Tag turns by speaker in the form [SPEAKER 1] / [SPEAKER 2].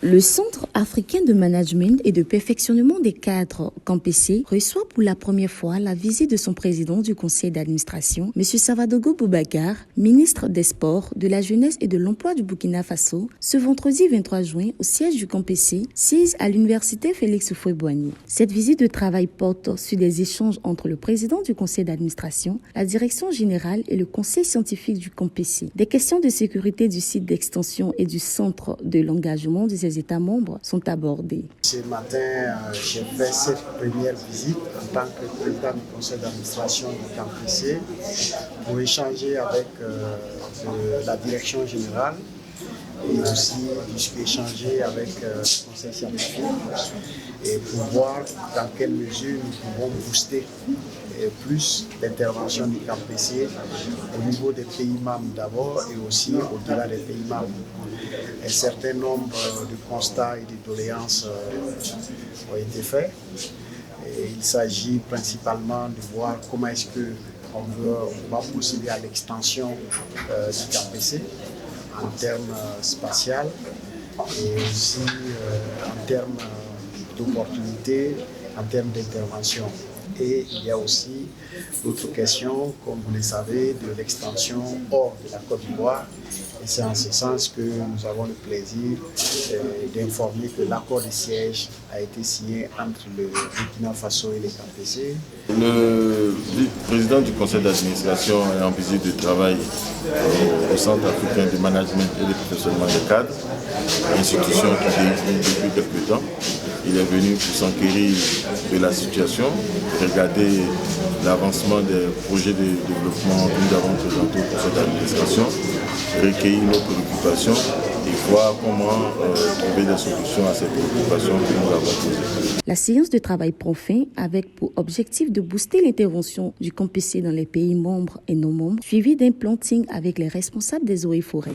[SPEAKER 1] Le Centre africain de management et de perfectionnement des cadres (CAMPC) reçoit pour la première fois la visite de son président du conseil d'administration, M. Savadogo Boubacar, ministre des Sports, de la Jeunesse et de l'Emploi du Burkina Faso, ce vendredi 23 juin au siège du CAMPC, siège à l'université Félix Houphouët-Boigny. Cette visite de travail porte sur des échanges entre le président du conseil d'administration, la direction générale et le conseil scientifique du CAMPC. Des questions de sécurité du site d'extension et du centre de l'engagement des États membres sont abordés.
[SPEAKER 2] Ce matin, j'ai fait cette première visite en tant que président du conseil d'administration du CAMPC pour échanger avec la direction générale et aussi échanger avec le conseil scientifique et pour voir dans quelle mesure nous pouvons booster plus l'intervention du CAMPC au niveau des pays membres d'abord et aussi au-delà des pays membres. Un certain nombre de constats et de doléances ont été faits. Et il s'agit principalement de voir comment est-ce qu'on va procéder à l'extension du CAMPC en termes spatial et aussi en termes d'opportunités, en termes d'intervention. Et il y a aussi d'autres questions, comme vous le savez, de l'extension hors de la Côte d'Ivoire. Et c'est en ce sens que nous avons le plaisir d'informer que l'accord de siège a été signé entre le Burkina Faso et le CAMPC.
[SPEAKER 3] Le président du conseil d'administration est en visite de travail au Centre africain de management et de perfectionnement des cadres, institution qui existe depuis quelques temps. Il est venu pour s'enquérir de la situation, regarder l'avancement des projets de développement que nous avons présentés au conseil d'administration, recueillir nos préoccupations et voir comment trouver des solutions à ces préoccupations que nous avons posées.
[SPEAKER 1] La séance de travail prend fin avec pour objectif de booster l'intervention du CAMPC dans les pays membres et non membres, suivi d'un planting avec les responsables des eaux et forêts.